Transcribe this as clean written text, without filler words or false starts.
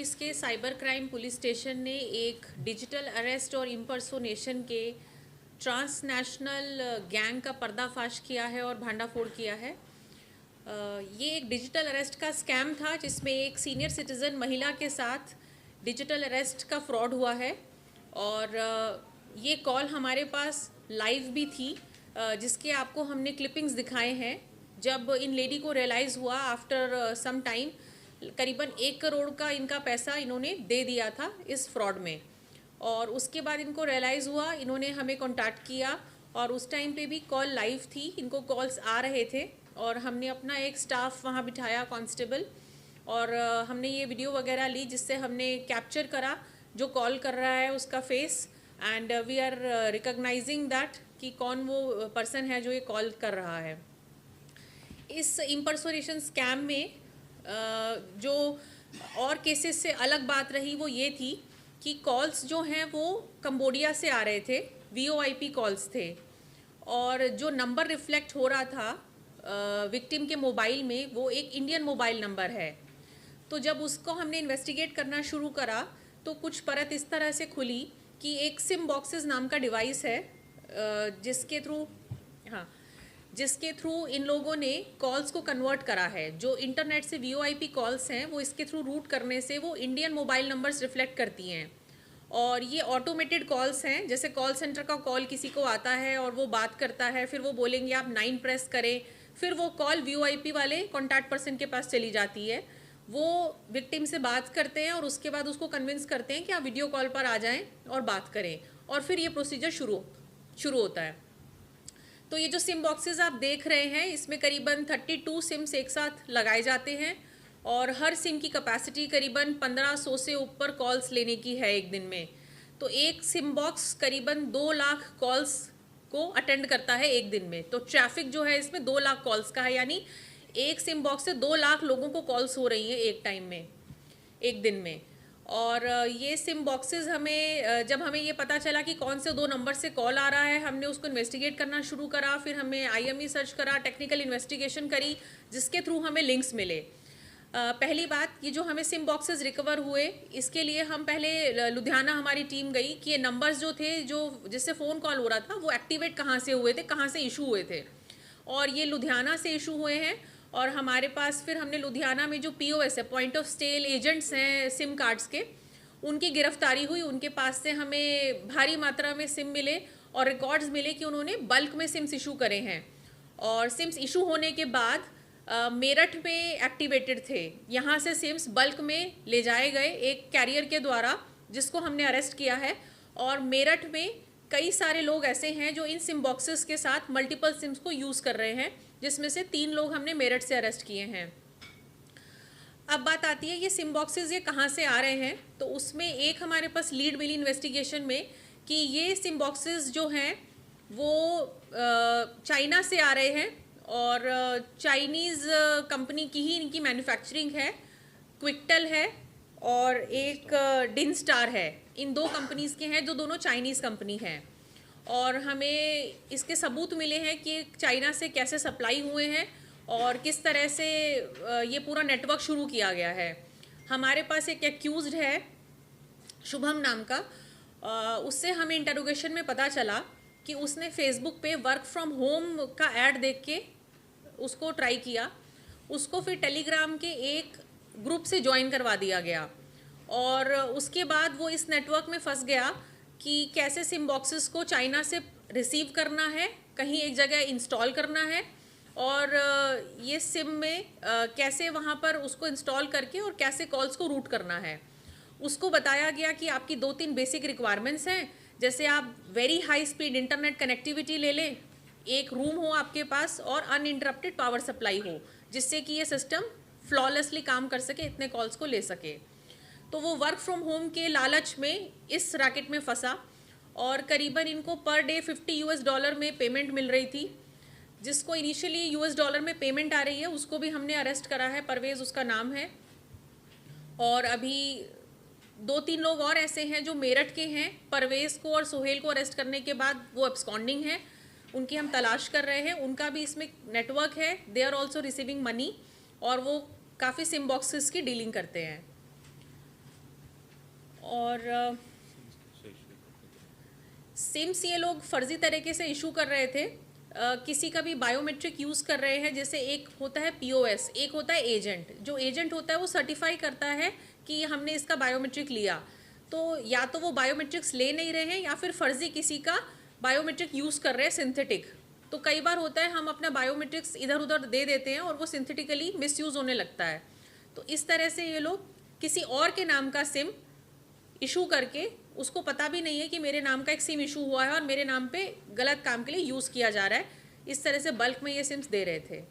Police के cyber crime police station ने एक डिजिटल अरेस्ट और इम्पर्सोनेशन के ट्रांसनेशनल गैंग का पर्दाफाश किया है और भांडाफोड़ किया है। ये एक डिजिटल अरेस्ट का स्कैम था जिसमें एक सीनियर सिटीज़न महिला के साथ डिजिटल अरेस्ट का फ्रॉड हुआ है और ये कॉल हमारे पास लाइव भी थी, जिसके आपको हमने क्लिपिंग्स दिखाए हैं। जब इन लेडी को रियलाइज़ हुआ आफ्टर सम टाइम, करीबन 1 करोड़ का इनका पैसा इन्होंने दे दिया था इस फ्रॉड में, और उसके बाद इनको रियलाइज़ हुआ, इन्होंने हमें कांटेक्ट किया और उस टाइम पे भी कॉल लाइव थी, इनको कॉल्स आ रहे थे और हमने अपना एक स्टाफ वहाँ बिठाया, कांस्टेबल, और हमने ये वीडियो वगैरह ली जिससे हमने कैप्चर करा जो कॉल कर रहा है उसका face, and we are recognising that कि कौन वो पर्सन है जो ये कॉल कर रहा है। इस इम्पर्सोनेशन स्कैम में जो और केसेस से अलग बात रही वो ये थी कि कॉल्स जो हैं वो कंबोडिया से आ रहे थे, VoIP कॉल्स थे, और जो नंबर रिफ्लेक्ट हो रहा था विक्टिम के मोबाइल में वो एक इंडियन मोबाइल नंबर है। तो जब उसको हमने इन्वेस्टिगेट करना शुरू करा तो कुछ परत इस तरह से खुली कि एक सिम बॉक्सेस नाम का डिवाइस है जिसके थ्रू इन लोगों ने कॉल्स को कन्वर्ट करा है। जो इंटरनेट से VoIP कॉल्स हैं वो इसके थ्रू रूट करने से वो इंडियन मोबाइल नंबर्स रिफ्लेक्ट करती हैं, और ये ऑटोमेटेड कॉल्स हैं। जैसे कॉल सेंटर का कॉल किसी को आता है और वो बात करता है, फिर वो बोलेंगे आप 9 प्रेस करें, फिर वो कॉल VoIP वाले कॉन्टैक्ट पर्सन के पास चली जाती है, वो विक्टिम से बात करते हैं और उसके बाद उसको कन्विंस करते हैं कि आप वीडियो कॉल पर आ जाएं और बात करें, और फिर ये प्रोसीजर शुरू होता है। तो ये जो सिम बॉक्सेस आप देख रहे हैं इसमें करीबन 32 सिम्स एक साथ लगाए जाते हैं और हर सिम की कैपेसिटी करीबन 1500 से ऊपर कॉल्स लेने की है एक दिन में। तो एक सिम बॉक्स करीबन 2 लाख कॉल्स को अटेंड करता है एक दिन में। तो ट्रैफिक जो है इसमें 2 लाख कॉल्स का है, यानी एक सिम बॉक्स से 2 लाख लोगों को कॉल्स हो रही हैं एक टाइम में, एक दिन में। और ये सिम बॉक्सेस हमें जब हमें ये पता चला कि कौन से 2 नंबर से कॉल आ रहा है, हमने उसको इन्वेस्टिगेट करना शुरू करा। फिर हमें IME सर्च करा, टेक्निकल इन्वेस्टिगेशन करी, जिसके थ्रू हमें लिंक्स मिले। पहली बात, ये जो हमें सिम बॉक्सेस रिकवर हुए इसके लिए हम पहले लुधियाना हमारी टीम गई कि ये नंबर्स जो थे जो जिससे फ़ोन कॉल हो रहा था वो एक्टिवेट कहाँ से हुए थे, कहाँ से इशू हुए थे, और ये लुधियाना से इशू हुए हैं। और हमारे पास फिर हमने लुधियाना में जो POS है, पॉइंट ऑफ सेल एजेंट्स हैं सिम कार्ड्स के, उनकी गिरफ्तारी हुई। उनके पास से हमें भारी मात्रा में सिम मिले और रिकॉर्ड्स मिले कि उन्होंने बल्क में सिम्स इशू करे हैं, और सिम्स इशू होने के बाद मेरठ में एक्टिवेटेड थे। यहाँ से सिम्स बल्क में ले जाए गए एक कैरियर के द्वारा, जिसको हमने अरेस्ट किया है। और मेरठ में कई सारे लोग ऐसे हैं जो इन सिम बॉक्सेस के साथ मल्टीपल सिम्स को यूज़ कर रहे हैं, जिसमें से 3 लोग हमने मेरठ से अरेस्ट किए हैं। अब बात आती है ये सिम बॉक्सेस ये कहाँ से आ रहे हैं। तो उसमें एक हमारे पास लीड मिली इन्वेस्टिगेशन में कि ये सिम बॉक्सेस जो हैं वो चाइना से आ रहे हैं, और चाइनीज़ कंपनी की ही इनकी मैन्युफैक्चरिंग है, क्विकटेल है और एक डिन स्टार है। इन 2 कंपनीज़ के हैं जो दोनों चाइनीज़ कंपनी हैं, और हमें इसके सबूत मिले हैं कि चाइना से कैसे सप्लाई हुए हैं और किस तरह से ये पूरा नेटवर्क शुरू किया गया है। हमारे पास एक एक्यूज्ड है शुभम नाम का, उससे हमें इंटरोगेशन में पता चला कि उसने फेसबुक पे वर्क फ्रॉम होम का ऐड देख के उसको ट्राई किया, उसको फिर टेलीग्राम के एक ग्रुप से ज्वाइन करवा दिया गया, और उसके बाद वो इस नेटवर्क में फंस गया कि कैसे सिम बॉक्सेस को चाइना से रिसीव करना है, कहीं एक जगह इंस्टॉल करना है, और ये सिम में कैसे वहाँ पर उसको इंस्टॉल करके और कैसे कॉल्स को रूट करना है। उसको बताया गया कि आपकी 2-3 बेसिक रिक्वायरमेंट्स हैं, जैसे आप very high speed internet connectivity ले लें, एक रूम हो आपके पास और अनइंटरप्टेड पावर सप्लाई हो, जिससे कि ये सिस्टम फ्लॉलेसली काम कर सके, इतने कॉल्स को ले सके। तो वो वर्क फ्रॉम होम के लालच में इस रैकेट में फंसा, और करीबन इनको पर डे $50 में पेमेंट मिल रही थी। जिसको इनिशियली $US में पेमेंट आ रही है उसको भी हमने अरेस्ट करा है, परवेज़ उसका नाम है। और अभी 2-3 लोग और ऐसे हैं जो मेरठ के हैं। परवेज़ को और सोहेल को अरेस्ट करने के बाद वो एब्सकॉन्डिंग है, उनकी हम तलाश कर रहे हैं। उनका भी इसमें नेटवर्क है, they are also receiving money, और वो काफ़ी सिम बॉक्सेस की डीलिंग करते हैं। और सिम्स ये लोग फर्जी तरीके से इशू कर रहे थे। किसी का भी बायोमेट्रिक यूज़ कर रहे हैं, जैसे एक होता है पीओएस, एक होता है एजेंट। जो एजेंट होता है वो सर्टिफाई करता है कि हमने इसका बायोमेट्रिक लिया, तो या तो वो बायोमेट्रिक्स ले नहीं रहे हैं या फिर फर्जी किसी का बायोमेट्रिक यूज़ कर रहे हैं सिंथेटिक। तो कई बार होता है हम अपना बायोमेट्रिक्स इधर उधर दे देते हैं और वो सिंथेटिकली मिसयूज़ होने लगता है। तो इस तरह से ये लोग किसी और के नाम का सिम इशू करके, उसको पता भी नहीं है कि मेरे नाम का एक सिम इशू हुआ है और मेरे नाम पे गलत काम के लिए यूज़ किया जा रहा है, इस तरह से बल्क में ये सिम्स दे रहे थे।